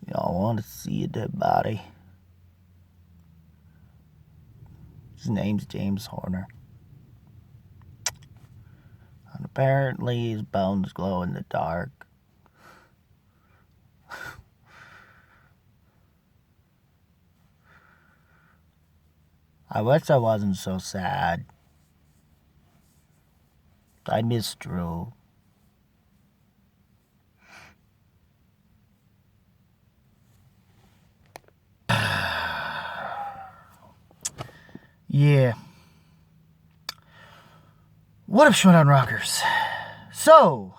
Y'all want to see a dead body? His name's James Horner. And apparently his bones glow in the dark. I wish I wasn't so sad. I miss Drew. Yeah. What up, Schmoedown Rockers? So,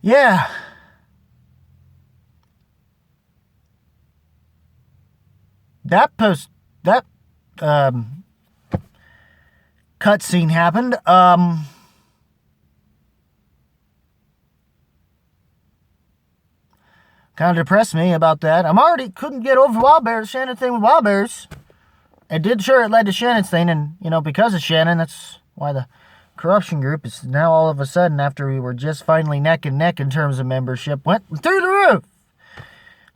yeah. That cutscene happened. Kind of depressed me about that. Couldn't get over Shannon thing with Wild Bears. It led to Shannon's thing, and, because of Shannon, that's why the corruption group is now all of a sudden, after we were just finally neck and neck in terms of membership, went through the roof.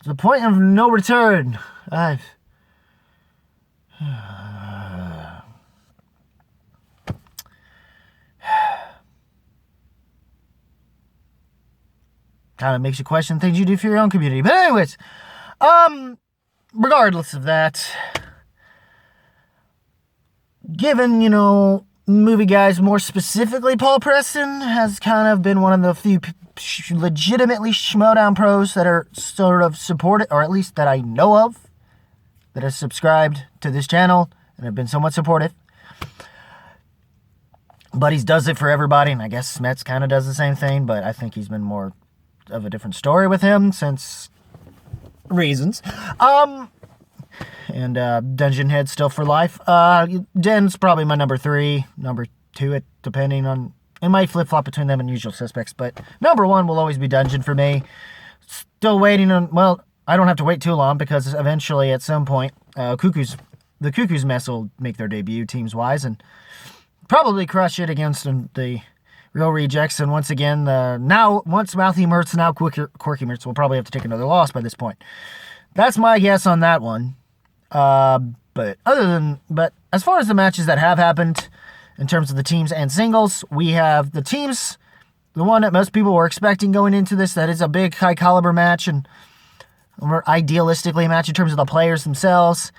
To the point of no return. Kind of makes you question things you do for your own community. But anyways, regardless of that, given, movie guys, more specifically Paul Preston, has kind of been one of the few legitimately Schmoedown pros that are sort of supported, or at least that I know of, that have subscribed to this channel and have been somewhat supportive. But he does it for everybody, and I guess Smets kind of does the same thing, but I think he's been more of a different story with him since reasons. And Dungeon Head still for life. Den's probably my number 3, number 2, depending on... It might flip-flop between them and Usual Suspects, but number 1 will always be Dungeon for me. Still waiting on... Well, I don't have to wait too long, because eventually, at some point, the Cuckoo's Mess will make their debut, teams-wise, and probably crush it against the Real Rejects. And once again, once Mouthy Mertz, now Quirky Mertz will probably have to take another loss by this point. That's my guess on that one. But as far as the matches that have happened in terms of the teams and singles, we have the teams, the one that most people were expecting going into this, that is a big high caliber match and more idealistically a match in terms of the players themselves.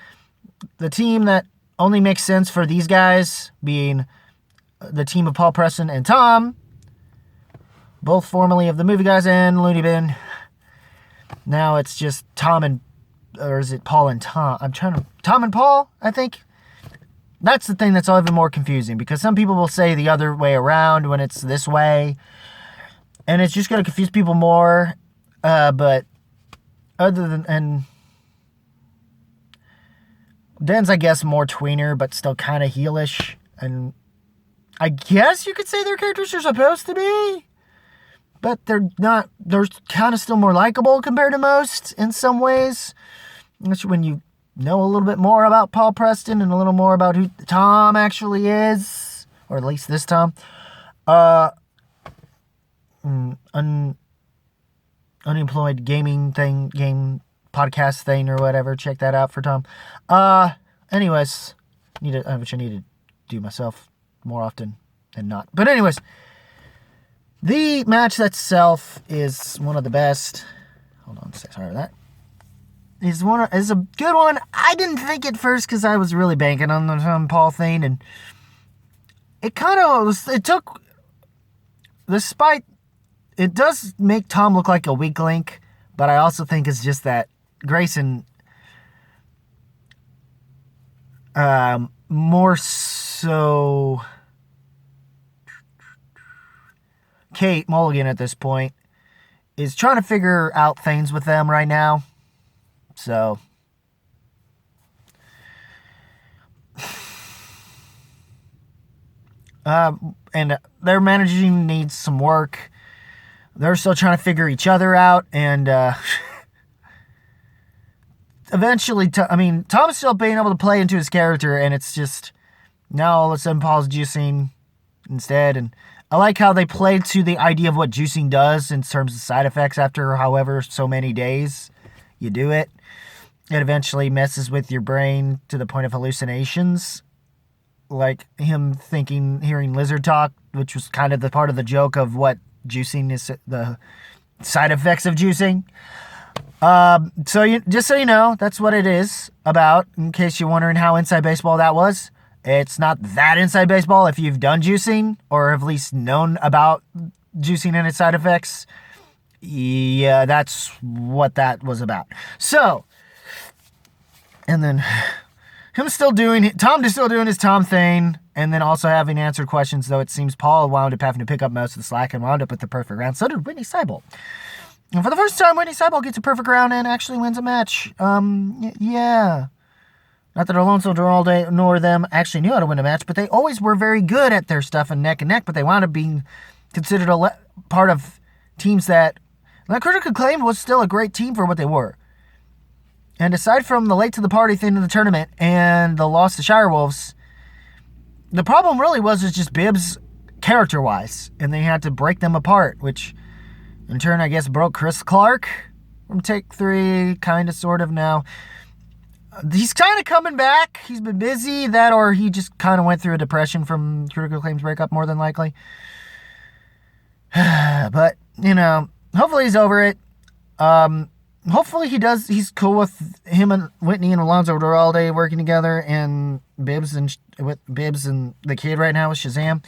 The team that only makes sense for these guys being the team of Paul Preston and Tom, both formerly of the Movie Guys and Looney Bin. Now it's just or is it Paul and Tom? Tom and Paul, I think. That's the thing that's even more confusing, because some people will say the other way around when it's this way, and it's just going to confuse people more. But and Den's, I guess, more tweener, but still kind of heelish, and I guess you could say their characters are supposed to be, but they're not. They're kind of still more likable compared to most in some ways. Especially when you know a little bit more about Paul Preston and a little more about who Tom actually is, or at least this Tom. Unemployed game podcast thing or whatever. Check that out for Tom. Anyways, which I need to do myself more often than not. But anyways, the match itself is one of the best. Hold on, sorry about that. Is a good one. I didn't think at first, because I was really banking on the Tom Paul thing, and it kind of was. It does make Tom look like a weak link, but I also think it's just that Grayson, more so Kate Mulligan at this point, is trying to figure out things with them right now. So, and their managing needs some work. They're still trying to figure each other out, and eventually, Tom's still being able to play into his character, and it's just now all of a sudden Paul's juicing instead. And I like how they play to the idea of what juicing does in terms of side effects after however so many days you do it. It eventually messes with your brain to the point of hallucinations. Like him hearing lizard talk, which was kind of the part of the joke of what juicing is, the side effects of juicing. Just so you know, that's what it is about, in case you're wondering how inside baseball that was. It's not that inside baseball if you've done juicing, or have at least known about juicing and its side effects. Yeah, that's what that was about. So, and then Tom still doing his Tom thing, and then also having answered questions, though it seems Paul wound up having to pick up most of the slack and wound up with the perfect round. So did Whitney Seibel. And for the first time, Whitney Seibel gets a perfect round and actually wins a match. Yeah. Not that Alonso Duralde nor them actually knew how to win a match, but they always were very good at their stuff and neck, but they wound up being considered part of teams that critical acclaim was still a great team for what they were. And aside from the late to the party thing in the tournament and the loss to Shire Wolves, the problem really was just Bibbs character-wise, and they had to break them apart, which in turn, I guess, broke Chris Clark from Take 3, kind of, sort of now. He's kind of coming back. He's been busy, that or he just kind of went through a depression from critical acclaim's breakup, more than likely. But, hopefully he's over it. Hopefully he's cool with him and Whitney and Alonso Duralde working together, and Bibbs and the kid right now with Shazam,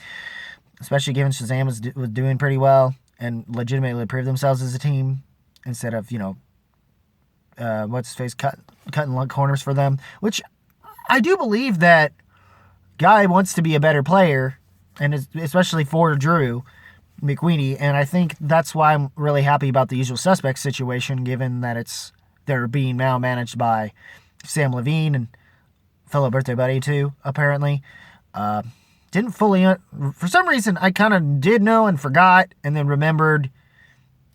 especially given Shazam was doing pretty well and legitimately proved themselves as a team instead of, what's-his-face cutting corners for them, which I do believe that Guy wants to be a better player, and especially for Drew McWeeny, and I think that's why I'm really happy about the Usual Suspects situation, given that they're being now managed by Sam Levine and fellow birthday buddy too, apparently. Didn't fully, for some reason, I kind of did know and forgot, and then remembered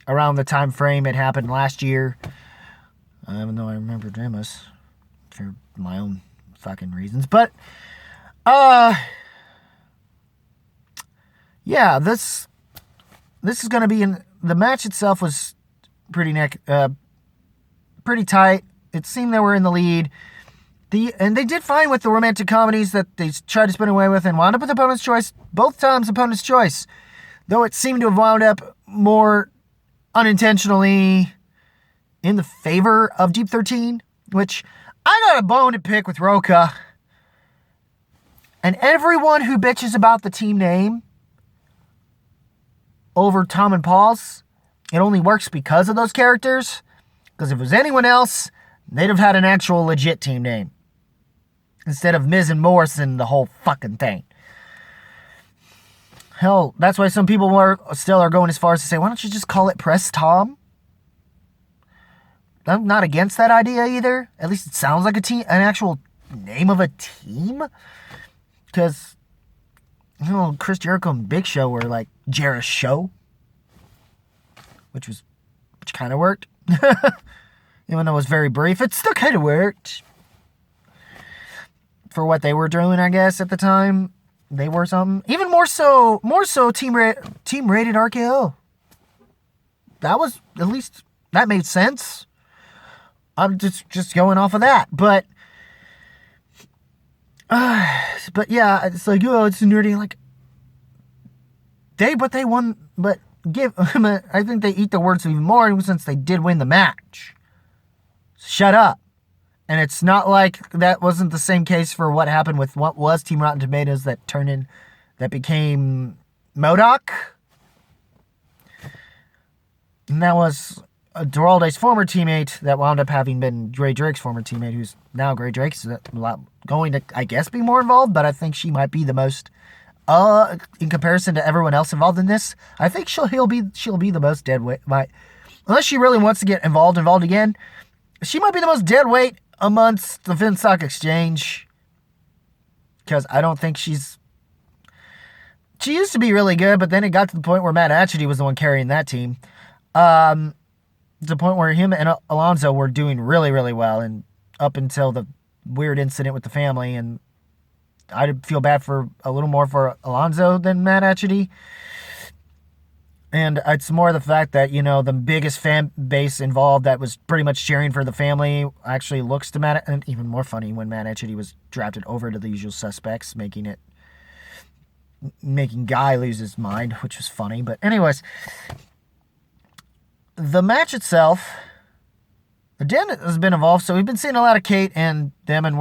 around the time frame it happened last year, even though I remember Demas for my own fucking reasons. But, yeah, this is going to be the match itself was pretty tight. It seemed they were in the lead. And they did fine with the romantic comedies that they tried to spin away with and wound up with opponent's choice. Both times opponent's choice. Though it seemed to have wound up more unintentionally in the favor of Deep 13, which I got a bone to pick with Roca. And everyone who bitches about the team name over Tom and Paul's, it only works because of those characters. Because if it was anyone else, they'd have had an actual legit team name instead of Miz and Morrison, the whole fucking thing. Hell, that's why some people are going as far as to say, why don't you just call it Press Tom? I'm not against that idea either. At least it sounds like an actual name of a team. Because, Chris Jericho and Big Show were like Jarrah's Show, which kind of worked. Even though it was very brief, it still kind of worked. For what they were doing, I guess, at the time. They were something. Even more so Team Rated RKO. That was, at least, that made sense. I'm just going off of that. But yeah, it's like, it's nerdy. Like, they won, but I think they eat the words even more since they did win the match. Shut up. And it's not like that wasn't the same case for what happened with what was Team Rotten Tomatoes that became MODOK. And that was Duralde's former teammate that wound up having been Gray Drake's former teammate, who's now Gray Drake's going to, I guess, be more involved, but I think she might be the most, in comparison to everyone else involved in this, I think she'll be the most dead weight. Unless she really wants to get involved again, she might be the most dead weight amongst the Finstock Exchange. Because I don't think she used to be really good, but then it got to the point where Matt Atchity was the one carrying that team. To the point where him and Alonso were doing really, really well, and up until the weird incident with the family and I'd feel bad for a little more for Alonzo than Matt Etchity. And it's more the fact that, the biggest fan base involved that was pretty much cheering for the family actually looks to Matt. And even more funny when Matt Etchity was drafted over to the Usual Suspects, making Guy lose his mind, which was funny. But anyways, the match itself, the Den has been involved, so we've been seeing a lot of Kate and them, and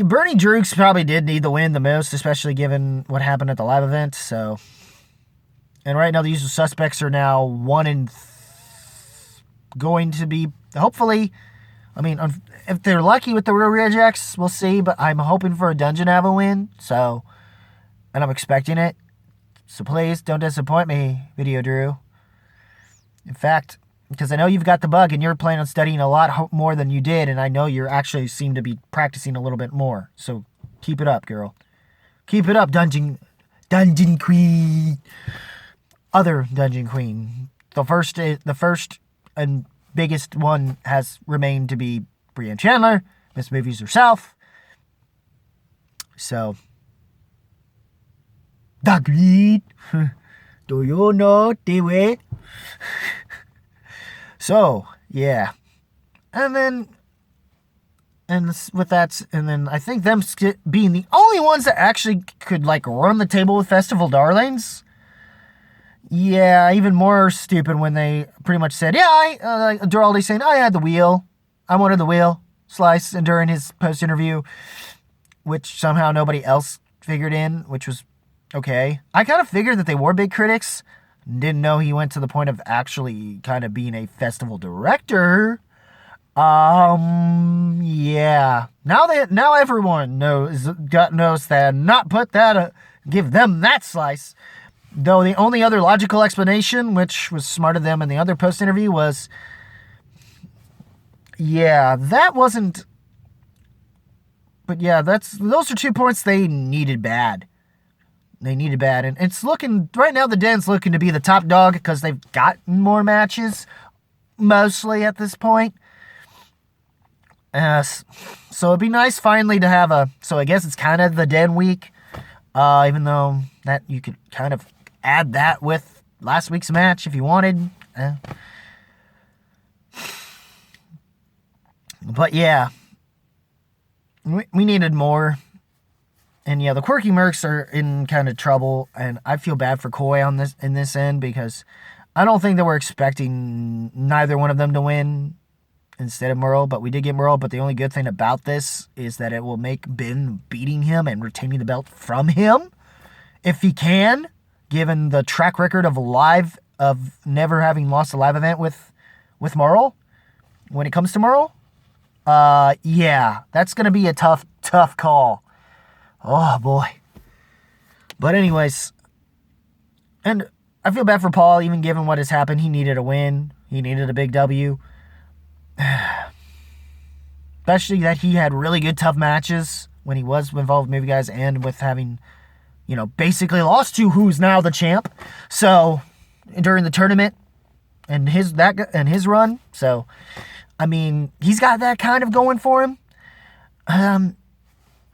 Bernie Drukes probably did need the win the most, especially given what happened at the live event. So, and right now the Usual Suspects are now going to be, hopefully, if they're lucky with the Real Rejects, we'll see, but I'm hoping for a Dungeon Ava win, and I'm expecting it. So please, don't disappoint me, Video Drew. In fact, because I know you've got the bug and you're planning on studying a lot more than you did, and I know you actually seem to be practicing a little bit more. So keep it up, girl. Keep it up, Dungeon Queen. Other Dungeon Queen. The first and biggest one has remained to be Brianne Chandler, Miss Movies herself. So, the Queen. Do you know the way? So, yeah. And then I think them being the only ones that actually could, run the table with Festival Darlings. Yeah, even more stupid when they pretty much said, Duraldi saying, I had the wheel. I wanted the wheel slice, and during his post-interview, which somehow nobody else figured in, which was okay. I kind of figured that they were big critics. Didn't know he went to the point of actually kind of being a festival director. Yeah. Now everyone knows that not put that, give them that slice. Though the only other logical explanation, which was smart of them in the other post-interview, was, that wasn't. But yeah, those are 2 points they needed bad. And it's looking, right now the Den's looking to be the top dog because they've gotten more matches, mostly at this point. So it'd be nice finally to have so I guess it's kind of the Den week, even though that you could kind of add that with last week's match if you wanted. But yeah, we needed more. And yeah, the Quirky Mercs are in kind of trouble, and I feel bad for Coy in this end because I don't think that we're expecting neither one of them to win instead of Merle, but we did get Merle. But the only good thing about this is that it will make Ben beating him and retaining the belt from him, if he can, given the track record of never having lost a live event with Merle when it comes to Merle. Yeah, that's going to be a tough call. Oh, boy. But anyways, and I feel bad for Paul, even given what has happened. He needed a win. He needed a big W. Especially that he had really good, tough matches when he was involved with Movie Guys and with having, basically lost to who's now the champ. So, during the tournament and his run. So, he's got that kind of going for him.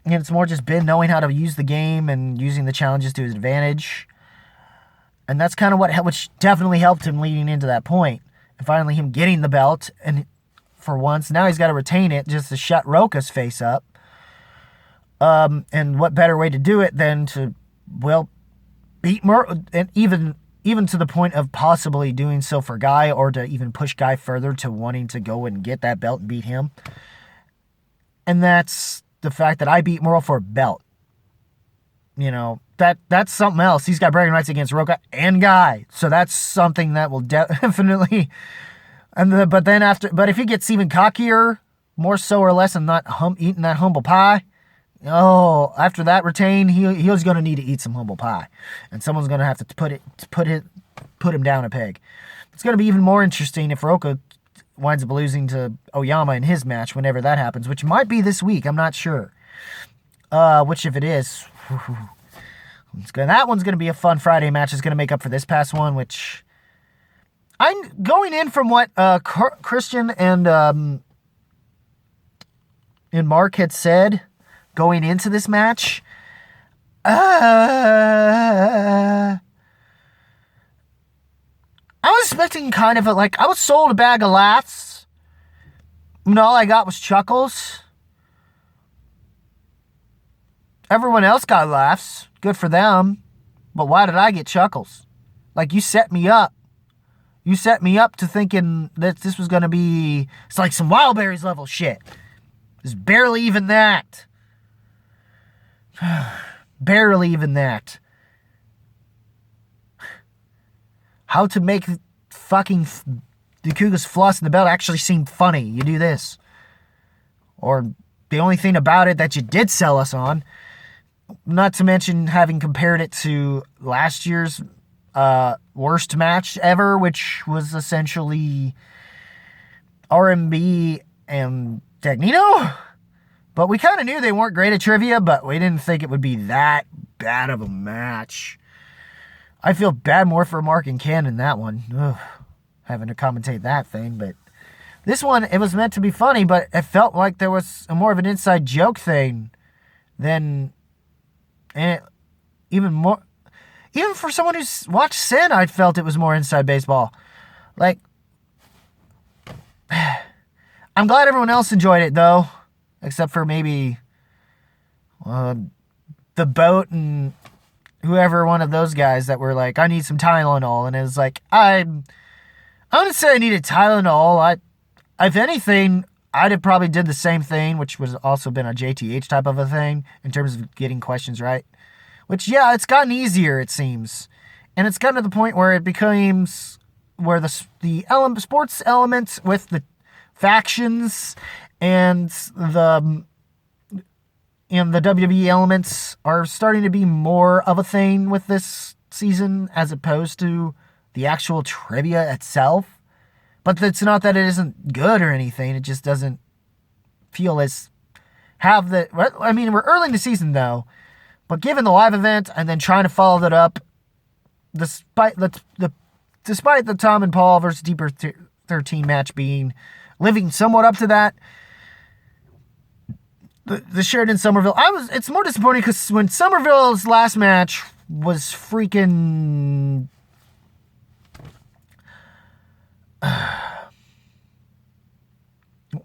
And it's more just Ben knowing how to use the game and using the challenges to his advantage. And that's kind of which definitely helped him leading into that point. And finally him getting the belt. And for once, now he's got to retain it just to shut Roka's face up. And what better way to do it than to, beat Merle. And even to the point of possibly doing so for Guy, or to even push Guy further to wanting to go and get that belt and beat him. And that's the fact that I beat Merle for a belt. That's something else. He's got bragging rights against Roka and Guy. So that's something that will definitely. But if he gets even cockier, more so or less, and not eating that humble pie, after that retain, he's going to need to eat some humble pie, and someone's going to have to put him down a peg. It's going to be even more interesting if Roka winds up losing to Oyama in his match whenever that happens, which might be this week. I'm not sure. Which if it is, that one's going to be a fun Friday match. It's going to make up for this past one, which I'm going in from what Christian and and Mark had said going into this match, I was expecting kind of I was sold a bag of laughs, and all I got was chuckles. Everyone else got laughs. Good for them. But why did I get chuckles? Like, you set me up. You set me up to thinking that this was going to be... It's like some Wildberries level shit. It's barely even that. Barely even that. How to make fucking the Cougar's floss in the belt actually seem funny. You do this. Or the only thing about it that you did sell us on, not to mention having compared it to last year's worst match ever, which was essentially RMB and Dagnino. But we kind of knew they weren't great at trivia, but we didn't think it would be that bad of a match. I feel bad more for Mark and Ken in that one. Ugh, having to commentate that thing, but this one, it was meant to be funny, but it felt like there was more of an inside joke thing than... And even for someone who's watched Sin, I felt it was more inside baseball. Like, I'm glad everyone else enjoyed it, though. Except for maybe the boat and whoever one of those guys that were like, I need some Tylenol. And it was like, I wouldn't say I needed Tylenol. If anything, I'd have probably did the same thing, which was also been a JTH type of a thing in terms of getting questions right. Which, yeah, it's gotten easier, it seems. And it's gotten to the point where it becomes where the sports element with the factions and the WWE elements are starting to be more of a thing with this season as opposed to the actual trivia itself. But it's not that it isn't good or anything. It just doesn't feel as have the... I mean, we're early in the season, though. But given the live event and then trying to follow that up, despite the Tom and Paul versus Deeper 13 match living somewhat up to that, the Sheridan Somerville, it's more disappointing because when Somerville's last match was freaking...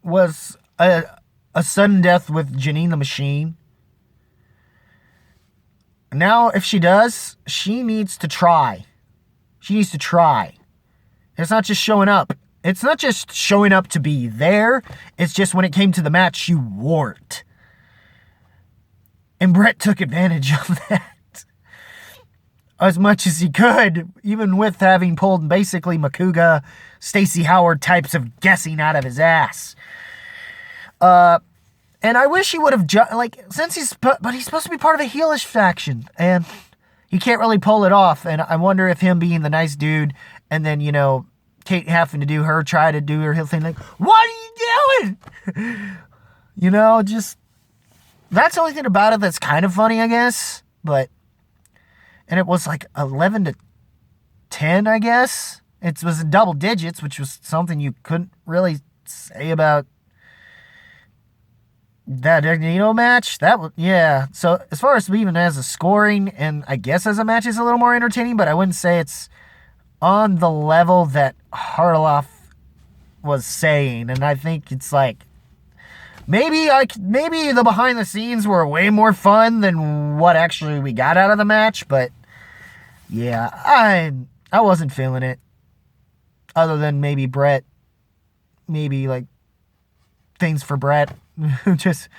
was a sudden death with Janine the Machine. Now, if she does, she needs to try. She needs to try. It's not just showing up. It's not just showing up to be there. It's just when it came to the match, she wore it. And Brett took advantage of that as much as he could, even with having pulled basically Makuga, Stacey Howard types of guessing out of his ass. And I wish he would have, since he's supposed to be part of a heelish faction, and he can't really pull it off. And I wonder if him being the nice dude, and then, Kate having to try to do her heel thing, like, what are you doing? Just, that's the only thing about it that's kind of funny, I guess. And it was like 11 to 10, I guess. It was in double digits, which was something you couldn't really say about that Dagnino match. Yeah. So as far as even as a scoring, and I guess as a match, is a little more entertaining, but I wouldn't say it's on the level that Harloff was saying. And I think it's like, maybe the behind the scenes were way more fun than what actually we got out of the match, but yeah, I wasn't feeling it. Other than maybe Brett, maybe like things for Brett. Just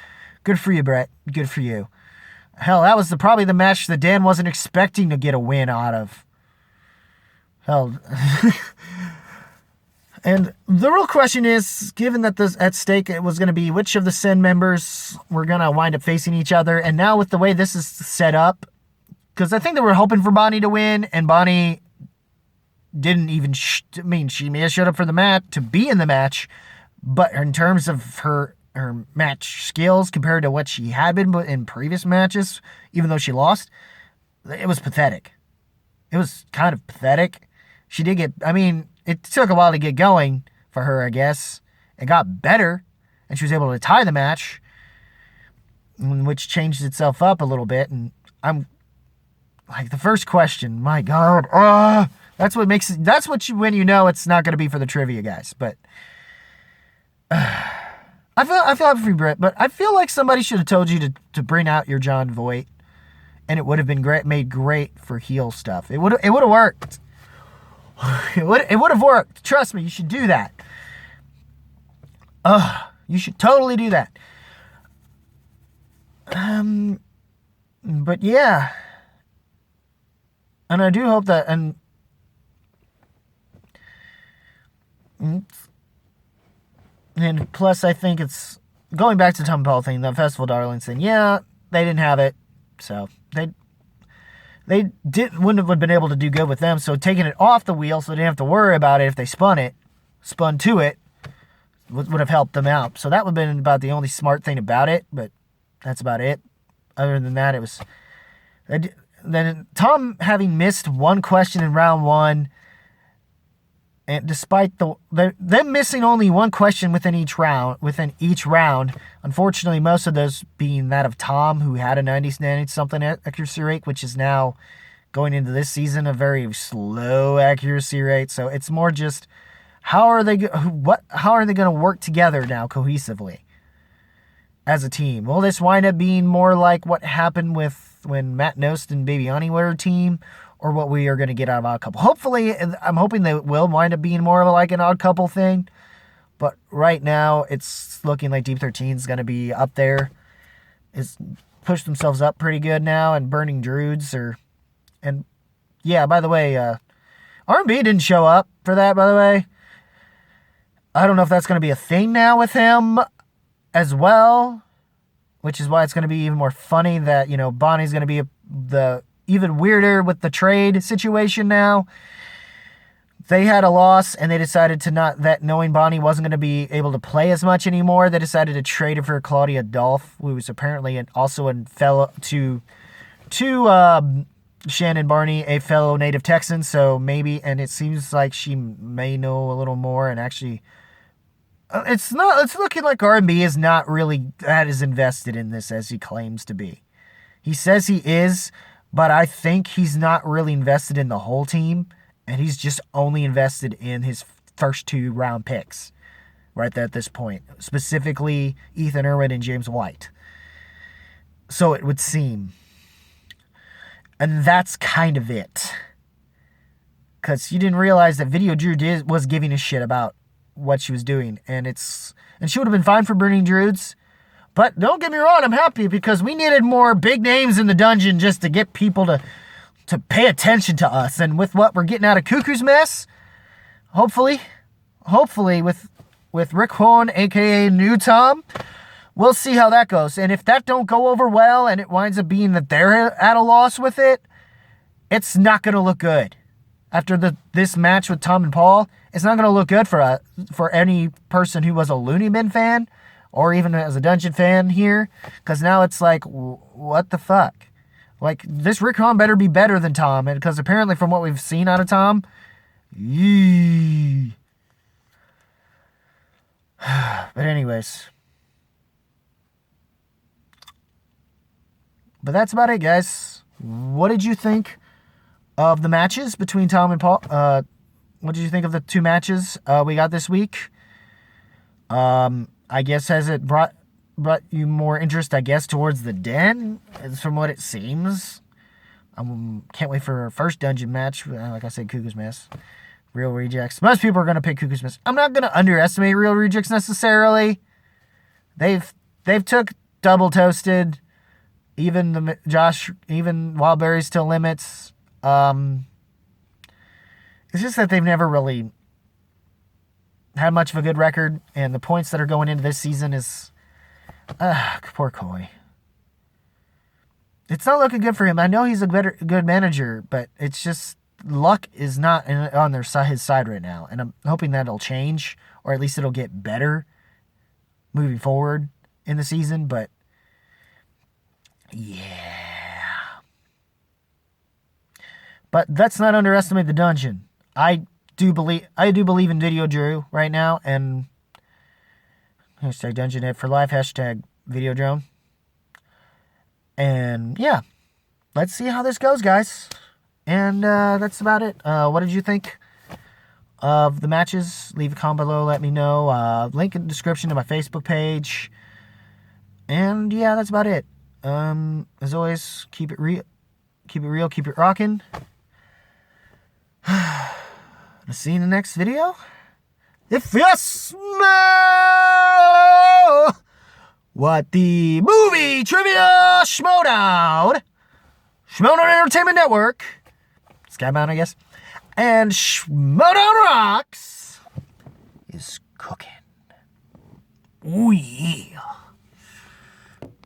good for you, Brett. Good for you. Hell, that was probably the match that Dan wasn't expecting to get a win out of. Hell. And the real question is, given that this at stake it was going to be which of the Sin members were going to wind up facing each other, and now with the way this is set up, because I think they were hoping for Bonnie to win, and Bonnie didn't even... she may have showed up for the match, to be in the match, but in terms of her match skills compared to what she had been in previous matches, even though she lost, it was pathetic. It was kind of pathetic. She did get... it took a while to get going for her, I guess. It got better, and she was able to tie the match. which changed itself up a little bit. And I'm like, the first question, my God, that's what makes it, that's what you, when you know it's not going to be for the trivia guys. But I feel like free Brit, but I feel like somebody should have told you to bring out your John Voight, and it would have been made great for heel stuff. It would have worked. It would have worked. Trust me, you should do that. You should totally do that. But yeah. And I do hope that, and plus I think it's, going back to Tom Paul thing, the Festival Darlings thing, yeah, they didn't have it, so they wouldn't have been able to do good with them, so taking it off the wheel so they didn't have to worry about it if they spun to it, would have helped them out. So that would have been about the only smart thing about it, but that's about it. Other than that, it was... Then Tom having missed one question in round one, and despite them missing only one question within each round, unfortunately most of those being that of Tom, who had a 90-something accuracy rate, which is now going into this season a very slow accuracy rate. So it's more just how are they going to work together now cohesively as a team? Will this wind up being more like what happened with when Matt Nost and Babiani were a team, or what we are going to get out of Odd Couple? Hopefully, I'm hoping they will wind up being more of like an Odd Couple thing, but right now it's looking like Deep 13 is going to be up there. It's pushed themselves up pretty good now, and Burning Druids and yeah, by the way, R&B didn't show up for that, by the way. I don't know if that's going to be a thing now with him as well, which is why it's going to be even more funny that, Bonnie's going to be the even weirder with the trade situation now. They had a loss, and they decided to not, that knowing Bonnie wasn't going to be able to play as much anymore, they decided to trade it for Claudia Dolph, who was apparently also a fellow to Shannon Barney, a fellow native Texan. So maybe, and it seems like she may know a little more, and actually... It's looking like R&B is not really that as invested in this as he claims to be. He says he is, but I think he's not really invested in the whole team, and he's just only invested in his first 2 round picks right there at this point, specifically Ethan Irwin and James White. So it would seem. And that's kind of it. Because you didn't realize that Video Drew was giving a shit about what she was doing, and she would have been fine for Burning Druids, but don't get me wrong, I'm happy because we needed more big names in the dungeon just to get people to pay attention to us. And with what we're getting out of Cuckoo's Mess, hopefully with Rick Horn, aka New Tom, we'll see how that goes. And if that don't go over well and it winds up being that they're at a loss with it, it's not going to look good. After this match with Tom and Paul, it's not going to look good for any person who was a Looney Bin fan or even as a Dungeon fan here, because now it's like, what the fuck? Like, this Rick Hahn better be better than Tom, and because apparently from what we've seen out of Tom, yee. But anyways. But that's about it, guys. What did you think of the matches between Tom and Paul? What did you think of the 2 matches we got this week? I guess has it brought you more interest, I guess, towards the Den, from what it seems. Can't wait for our first dungeon match. Like I said, Cuckoo's Mess. Real Rejects. Most people are going to pick Cuckoo's Mess. I'm not going to underestimate Real Rejects necessarily. They've took Double Toasted. Even Wildberries Still Limits. It's just that they've never really had much of a good record, and the points that are going into this season is... poor Coy. It's not looking good for him. I know he's a good manager, but it's just luck is not on his side right now, and I'm hoping that'll change, or at least it'll get better moving forward in the season, but yeah. But let's not underestimate the dungeon. I do believe in Video Drew right now, and hashtag Dungeon Head for Life, hashtag Videodrome. And yeah, let's see how this goes, guys. And that's about it. What did you think of the matches? Leave a comment below. Let me know. Link in the description to my Facebook page. And yeah, that's about it. As always, keep it real. Keep it real. Keep it rocking. I'll see you in the next video. If you smell what the movie trivia Schmoedown Entertainment Network, Skybound, I guess, and Schmoedown Rocks is cooking. Ooh, yeah.